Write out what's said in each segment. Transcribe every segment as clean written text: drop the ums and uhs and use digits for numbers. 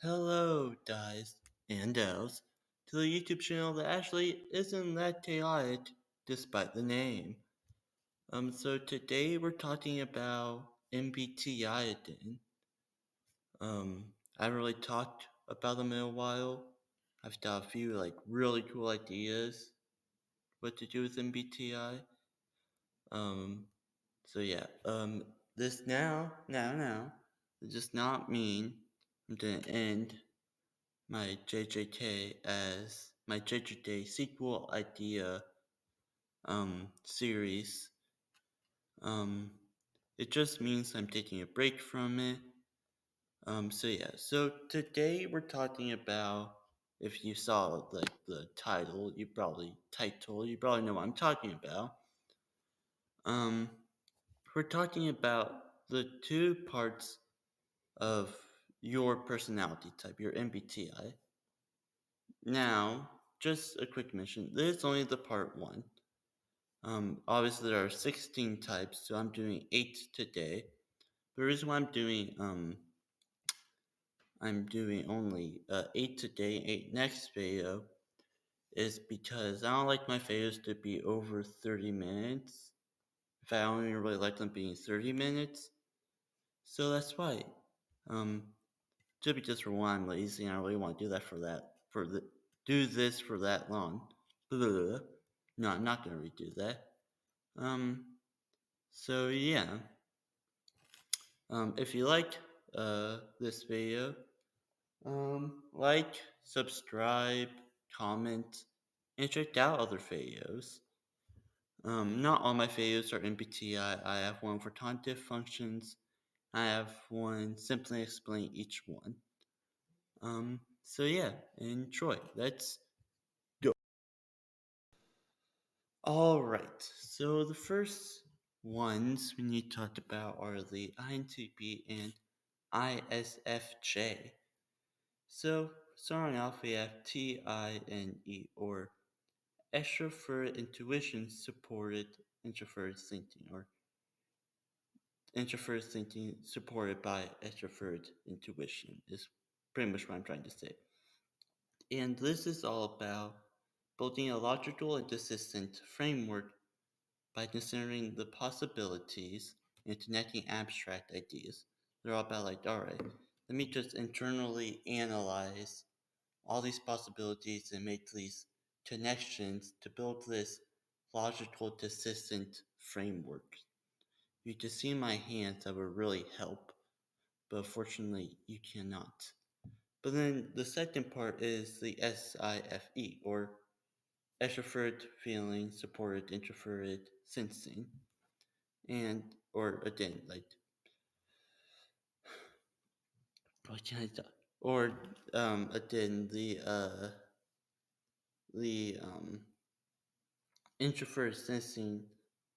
Hello, guys and dolls, to the YouTube channel that actually isn't that chaotic despite the name. So today we're talking about mbti again. I haven't really talked about them in a while. I've got a few really cool ideas what to do with mbti. Um, so yeah. This now does just not mean I'm gonna end my JJK as my JJK sequel idea series. Um it just means I'm taking a break from it. So yeah, so today we're talking about, if you saw the title, you probably know what I'm talking about. Um we're talking about the two parts of your personality type, your MBTI. Now, just a quick mention, this is only the part one. Obviously there are 16 types, so I'm doing 8 today. The reason why I'm doing only 8 today, 8 next video, is because I don't like my videos to be over 30 minutes. In fact, I don't even really like them being 30 minutes. So that's why. Um, just because for one I'm lazy and I really want to do do this for that long. No, I'm not gonna redo that. Um, so yeah. If you liked this video, like, subscribe, comment, and check out other videos. Not all my videos are MBTI. I have one for cognitive functions. I have one simply explain each one. So yeah, enjoy. Let's go. All right. So the first ones we need to talk about are the INTP and ISFJ. So, starting off, we have TINE, or extrovert intuition supported introvert thinking, or introvert thinking supported by extrovert intuition, is pretty much what I'm trying to say. And this is all about building a logical and consistent framework by considering the possibilities and connecting abstract ideas. They're all about, like, alright, let me just internally analyze all these possibilities and make these connections to build this logical, consistent framework. You can see my hands, that would really help, but unfortunately, you cannot. But then the second part is the SIFE, or extrovert feeling supported introverted sensing, and or again, like, what can I talk? Or again, the introvert sensing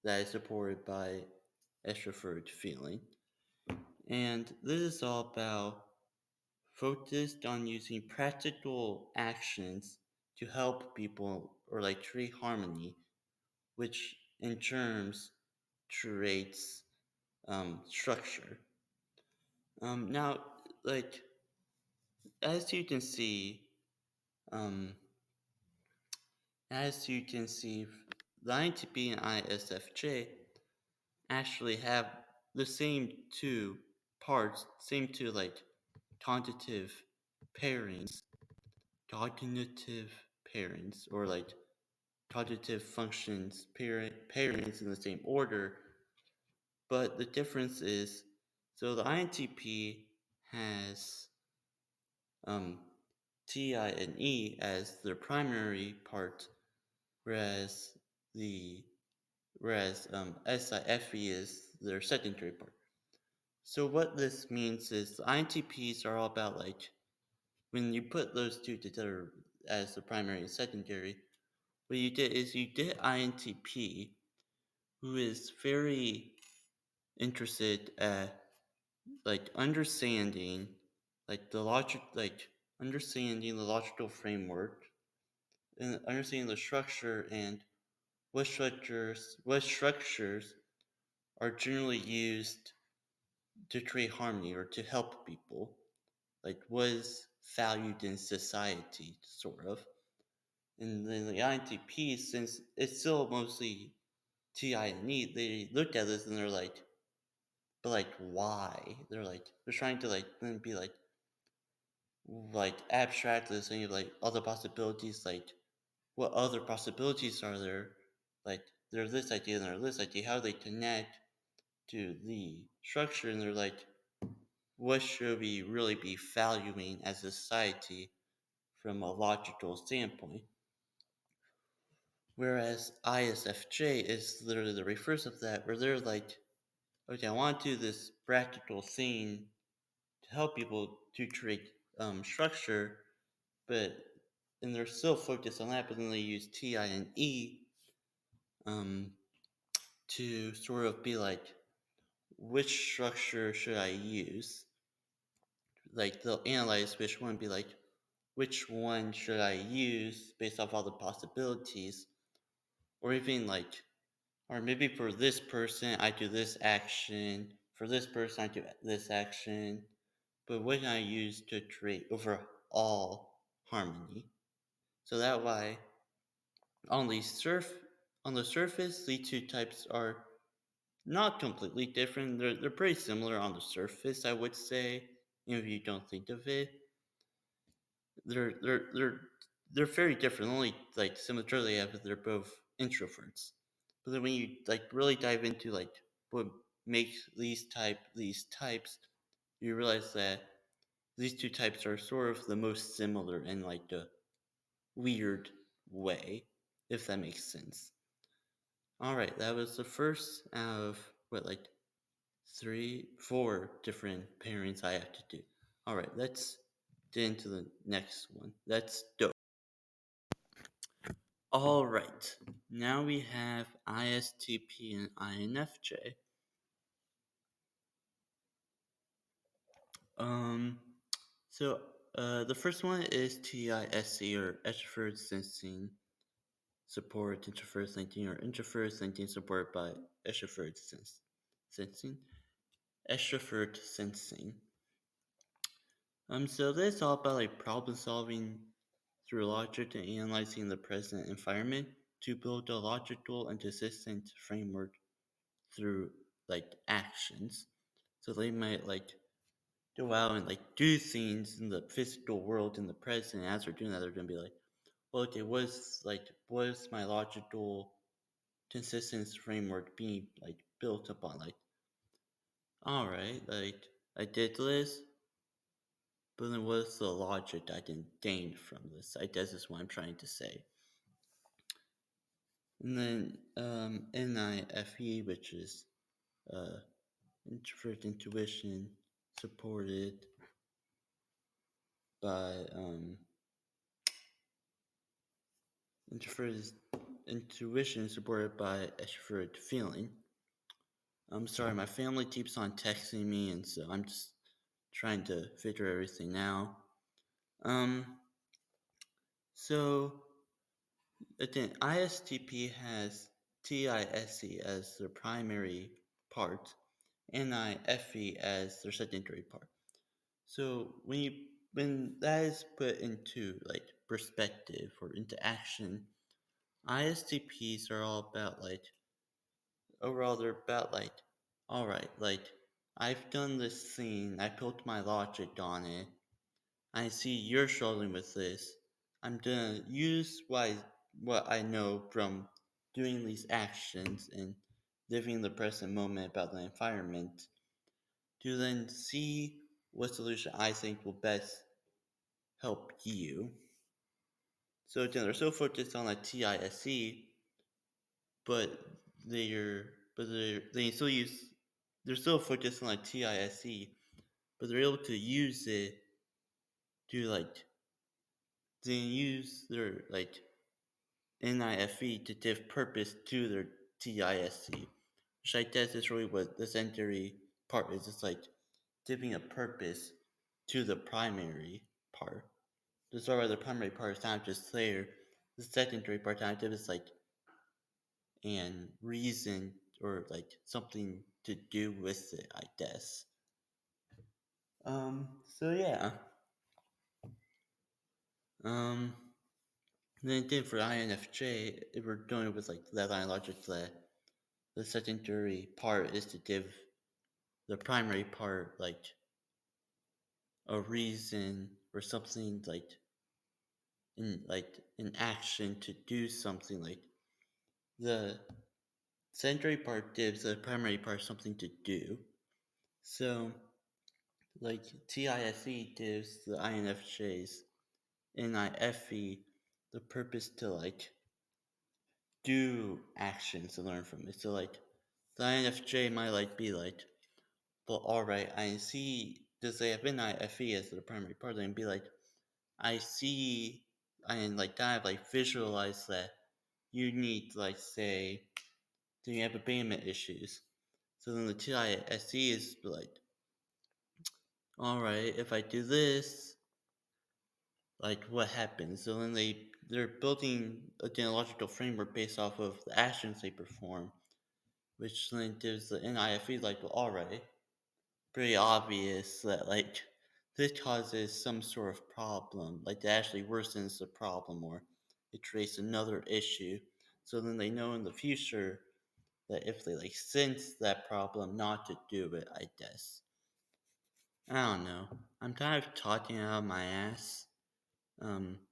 that is supported by extrovert feeling. And this is all about focused on using practical actions to help people, or like create harmony, which in terms creates structure. Now, like, as you can see, um, as you can see, the INTP and ISFJ actually have the same two parts, same two, like, cognitive pairings, cognitive pairings, or like cognitive functions pairings in the same order. But the difference is, so the INTP has um, T, I, and E as their primary part, whereas the SIFE is their secondary part. So what this means is the INTPs are all about, like, when you put those two together as the primary and secondary, what you did is you did INTP, who is very interested at, like, understanding, like, understanding the logical framework, and understanding the structure, and what structures are generally used to create harmony or to help people. Like, what is valued in society, sort of. And then the INTP, since it's still mostly TI and E, they looked at this and they're like, but like, why? They're trying to like then be like abstract this and you have like other possibilities, like what other possibilities are there? Like there's this idea and there's this idea. How do they connect to the structure? And they're like, what should we really be valuing as a society from a logical standpoint? Whereas ISFJ is literally the reverse of that, where they're like, okay, I want to do this practical thing to help people to create structure, but and they're still focused on that, but then they use TI and E um, to sort of be like, which structure should I use? Like they'll analyze which one, be like, which one should I use based off all the possibilities, or even like, or maybe for this person I do this action, for this person I do this action, but what can I use to create overall harmony? So that way, on the surface, the two types are not completely different. They're pretty similar on the surface, I would say. If you don't think of it, they're they're they're they're very different. Only like similarly, have they're both introverts. But then when you like really dive into like what makes these types, you realize that these two types are sort of the most similar in like the weird way, if that makes sense. All right, that was the first out of what, like three, four different pairings I have to do. All right, let's get into the next one. That's dope. All right, now we have ISTP and INFJ. Um, the first one is TISC or extrovert sensing support introvert thinking or introvert thinking supported by extrovert sensing. Extrovert sensing. So this is all about like problem solving through logic and analyzing the present environment to build a logical and consistent framework through like actions. So they might like go out and like do things in the physical world in the present. And as they're doing that, they're gonna be like, well, okay, what is my logical consistent framework being like built upon? Like, all right, like I did this, but then what's the logic I can gain from this? I guess is what I'm trying to say. And then NIFE, which is uh, introvert intuition, supported by introvert intuition, supported by extrovert feeling. I'm sorry, my family keeps on texting me, and so I'm just trying to figure everything out. Um, so again, ISTP has TISE as their primary part, NIFE as their secondary part. So when that is put into like perspective or into action, ISTPs are all about like overall they're about like, all right, like I've done this thing, I built my logic on it. I see you're struggling with this. I'm gonna use what I know from doing these actions and living in the present moment about the environment to then see what solution I think will best help you. So again, they're so focused on like TISC, but they still use they're still focused on like TISC, but they're able to use it to like they use their like NIFE to give purpose to their TISC, which I guess is really what the secondary part is. It's like giving a purpose to the primary part. That's why the primary part is not just there. The secondary part kind of is like and reason or like something to do with it, I guess. So yeah. Um, then again for INFJ, if we're doing it with like that line logic, that the secondary part is to give the primary part like a reason or something like an action to do something. Like the secondary part gives the primary part something to do. So like TISE gives the INFJs NIFE the purpose to like do actions to learn from it. So like the INFJ might like be like, well, alright, I see does they have NIFE as the primary part, and be like, I see and like kind of like visualize that you need like say do you have abandonment issues. So then the TISE is like, alright, if I do this, like what happens? So then they're building a genealogical framework based off of the actions they perform, which then gives the NIFE like, well, alright, pretty obvious that like this causes some sort of problem, like it actually worsens the problem or it creates another issue. So then they know in the future that if they like sense that problem, not to do it. I guess I don't know. I'm kind of talking out of my ass.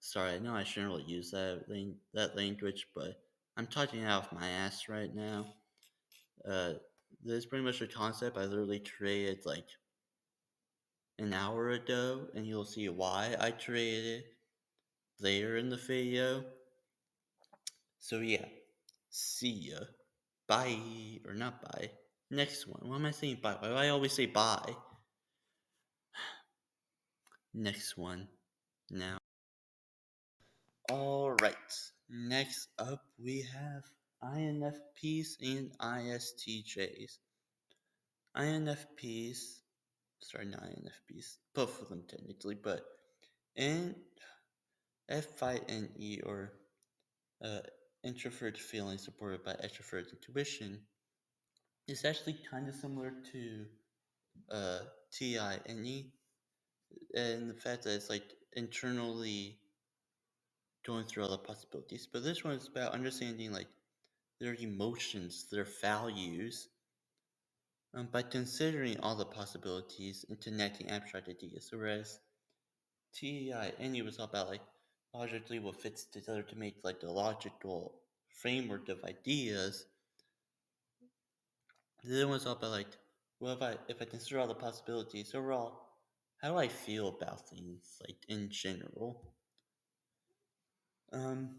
Sorry, I know I shouldn't really use that language, but I'm talking out of my ass right now. Uh, this is pretty much a concept I literally created like an hour ago, and you'll see why I created it later in the video. So yeah, see ya. Bye. Or not bye. Next one. Why am I saying bye? Why do I always say bye? Next one. Now. Alright. Next up we have INFPs and ISTJs. INFPs, sorry, not INFPs, both of them technically, but in FINE or uh, introvert feeling supported by extrovert intuition is actually kind of similar to uh, TINE and the fact that it's like internally going through all the possibilities. But this one is about understanding like their emotions, their values, by considering all the possibilities and connecting abstract ideas. Whereas TINE was all about like logically what fits together to make like the logical framework of ideas. The other one's all about like, well, if I consider all the possibilities overall, how do I feel about things like in general? Um,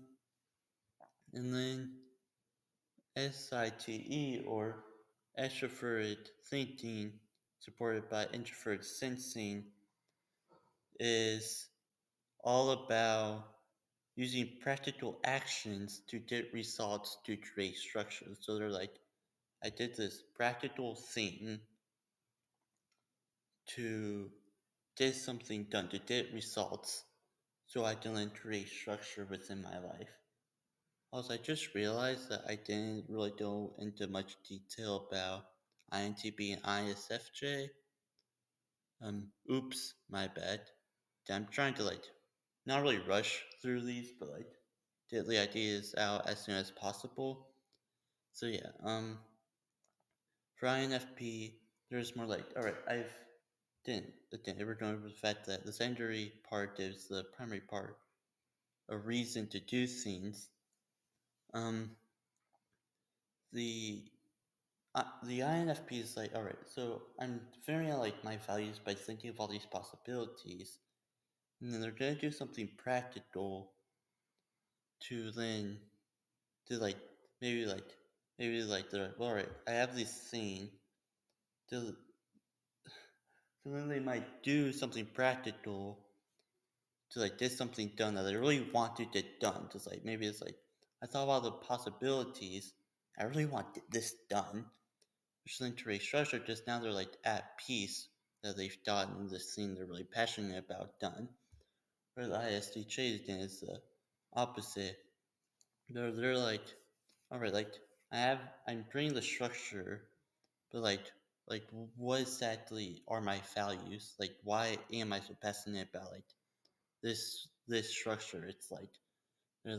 and then SITE or extrovert thinking, supported by introvert sensing, is all about using practical actions to get results to create structure. So they're like, I did this practical thing to get something done, to get results, so I can then create structure within my life. Also, I just realized that I didn't really go into much detail about INTP and ISFJ. Oops, my bad. I'm trying to like not really rush through these, but like get the ideas out as soon as possible. So yeah, for INFP, there's more like, alright, I've didn't again, we're going with the fact that the secondary part gives the primary part a reason to do things. Um, the the INFP is like, alright, so I'm figuring out like my values by thinking of all these possibilities, and then they're gonna do something practical to then to like maybe like they're like, alright, I have this thing to so then they might do something practical to like get something done that they really want to get done. Just like maybe it's like I thought about the possibilities. I really want this done, which then to restructure. Just now they're like at peace that they've gotten this thing they're really passionate about done. Whereas the ISTJ again is the opposite. They're like, all right, like I'm bringing the structure, but like what exactly are my values? Like why am I so passionate about like this structure. It's like they're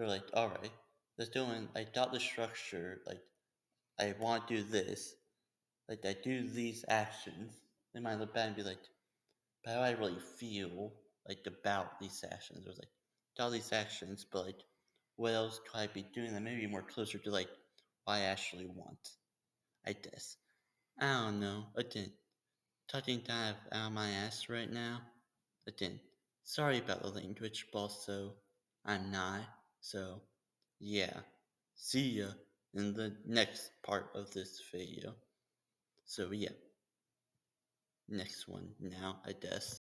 like, all right, let's doing. I got the structure. Like I want to do this. Like I do these actions. They might look back and be like, but how do I really feel like about these actions? It was like all these actions, but like what else could I be doing that maybe more closer to like what I actually want? I guess. I don't know. Again, talking kind of out of my ass right now. Again, sorry about the language, but also I'm not. So yeah. See ya in the next part of this video. So yeah, next one now, I guess.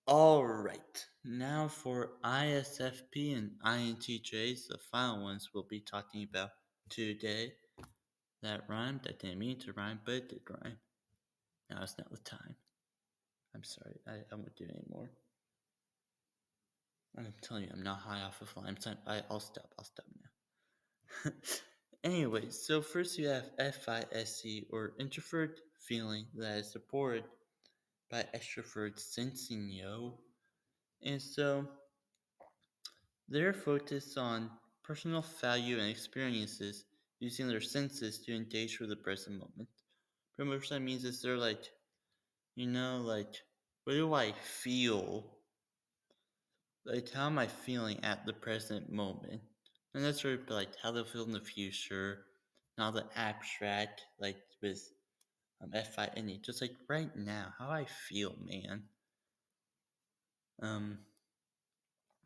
Alright, now for ISFP and INTJs, the final ones we'll be talking about today. That rhymed, I didn't mean to rhyme, but it did rhyme. Now it's not the time. I'm sorry, I won't do it anymore. I'm telling you, I'm not high off of lime. I'll stop now. Anyway, so first you have FISC, or introvert feeling, that is supported by extrovert sensing, yo. And so they're focused on personal value and experiences, using their senses to engage with the present moment. Pretty much what that means is they're like, like, what do I feel? Like, how am I feeling at the present moment? And that's sort of like how they'll feel in the future, not the abstract, like with FINE, just like right now, how I feel, man.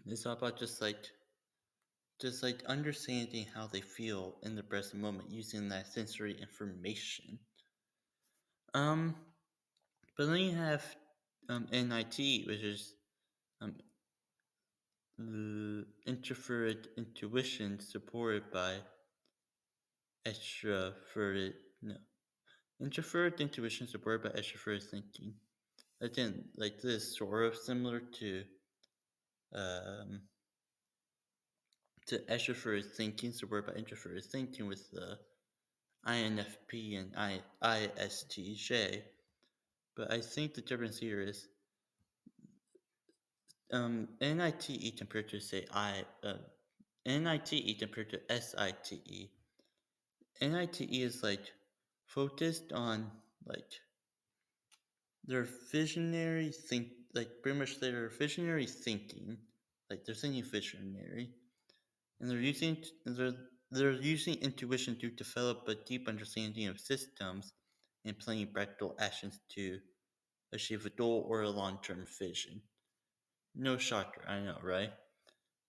It's all about just like understanding how they feel in the present moment using that sensory information. Um, but then you have NIT, which is the introvert intuition supported by extroverted no introvert intuition supported by extrovert thinking. Again, like this, sort of similar um to extrovert thinking supported by introvert thinking with the INFP and ISTJ. But I think the difference here is NITE compared to say NITE compared to SITE. NITE is like focused on like their visionary think like pretty much their visionary thinking, like they're thinking visionary, and they're using intuition to develop a deep understanding of systems and planning practical actions to achieve a goal or a long-term vision. No shocker, I know, right?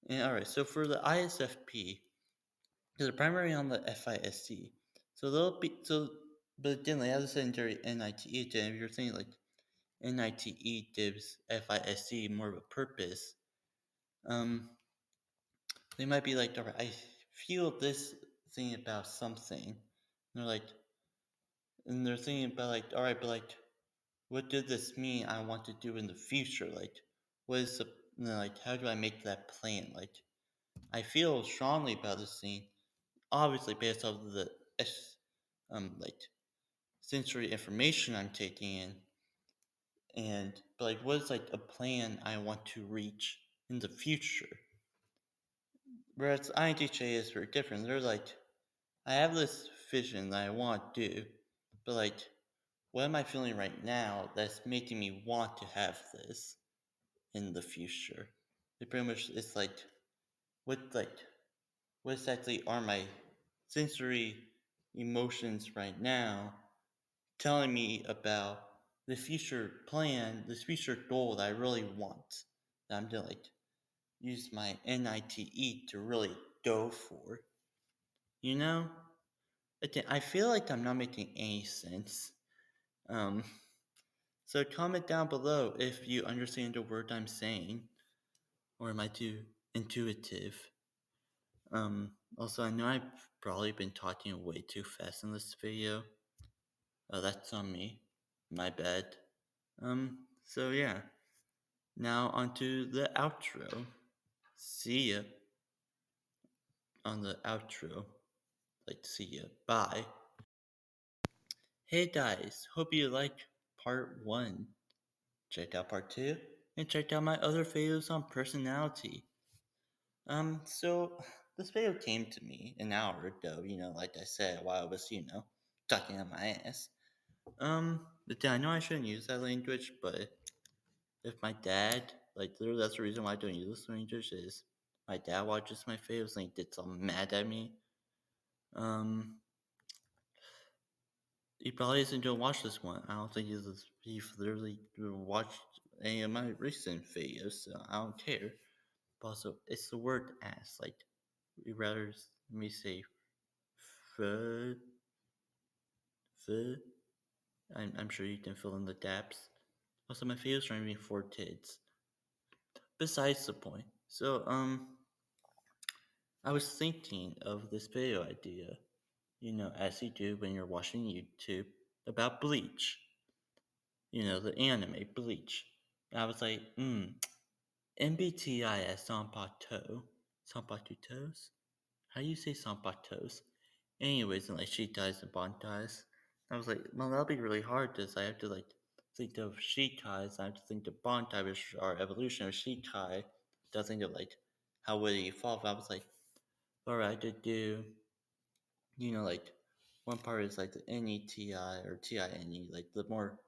And alright, so for the ISFP, they're primarily on the FISC. So they'll be but again, they have the sedentary NITE. And if you're thinking like NITE gives FISC more of a purpose, um, they might be like, alright, I feel this thing about something. And they're thinking about like, alright, but like, what did this mean I want to do in the future? Like, what is the, like, how do I make that plan? Like, I feel strongly about this thing, obviously based off of the like sensory information I'm taking in, but like what is like a plan I want to reach in the future? Whereas INTJ is very different. They're like, I have this vision that I want to do, but like, what am I feeling right now that's making me want to have this in the future? It pretty much it's what like what exactly are my sensory emotions right now telling me about the future plan, this future goal that I really want, that I'm gonna like use my NITE to really go for. You know? Again, I feel like I'm not making any sense. Um, so comment down below if you understand the word I'm saying, or am I too intuitive? Also, I know I've probably been talking way too fast in this video. That's on me. My bad. So yeah. Now onto the outro. See ya on the outro. Like, see ya. Bye. Hey guys, hope you liked part 1. Check out part 2 and checked out my other videos on personality. So this video came to me an hour ago, like I said, while I was, talking on my ass. But I know I shouldn't use that language, but if my dad, like, literally that's the reason why I don't use this language, is my dad watches my videos and he gets all mad at me. Um, he probably isn't gonna watch this one. I don't think he's literally watched any of my recent videos, so I don't care. But also, it's the word ass. Like, we rather me say f, f. I'm sure you can fill in the gaps. Also, my videos are only 4 kids. Besides the point. So, I was thinking of this video idea, as you do when you're watching YouTube, about Bleach. The anime Bleach. I was like, mbti as Sanpatutos? How do you say Sanpatos? Anyways, and like she dies and Bon dies. I was like, well, that'll be really hard because I have to like think of Shikai, I have to think of Bon which are evolution of Shikai. To think of like how would he evolve. I was like, alright, I could do, like one part is like the NETI or TINE, like the more,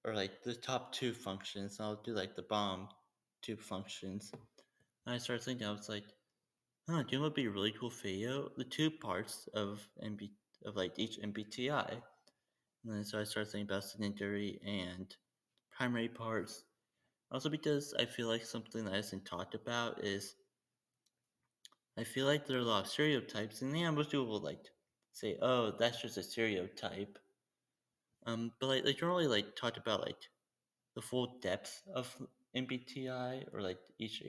or like the top two functions. I'll do like the bomb two functions. And I started thinking, I was like, do you know what would be a really cool video? The two parts of of like each MBTI. And then so I started thinking about secondary and primary parts. Also because I feel like something that isn't talked about is I feel like there are a lot of stereotypes, and yeah, most people will like say, "Oh, that's just a stereotype." But like they don't really like talk about like the full depth of MBTI or like each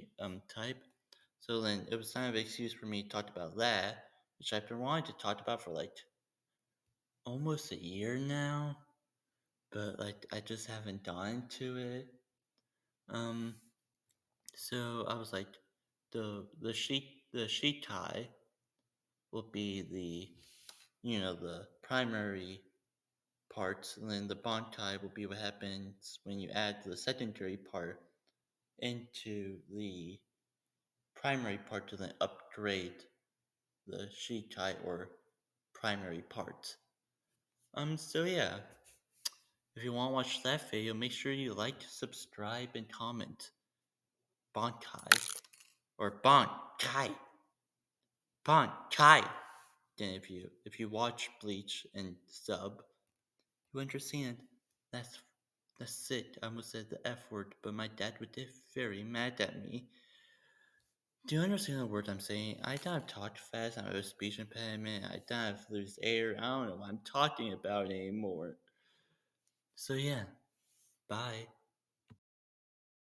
type. So then it was kind of an excuse for me to talk about that, which I've been wanting to talk about for like almost a year now, but like I just haven't gotten to it. Um, so I was like, the sheet tie will be the primary parts, and then the bond tie will be what happens when you add the secondary part into the primary part to then upgrade the sheet tie or primary part. So yeah, if you want to watch that video, make sure you like, subscribe, and comment. Bonkai. Or Bonkai. Bonkai. Then if you watch Bleach and sub, you understand. That's it. I almost said the F word, but my dad would get very mad at me. Do you understand the words I'm saying? I don't talk fast. I have a speech impediment. I don't lose air. I don't know what I'm talking about anymore. So yeah, bye.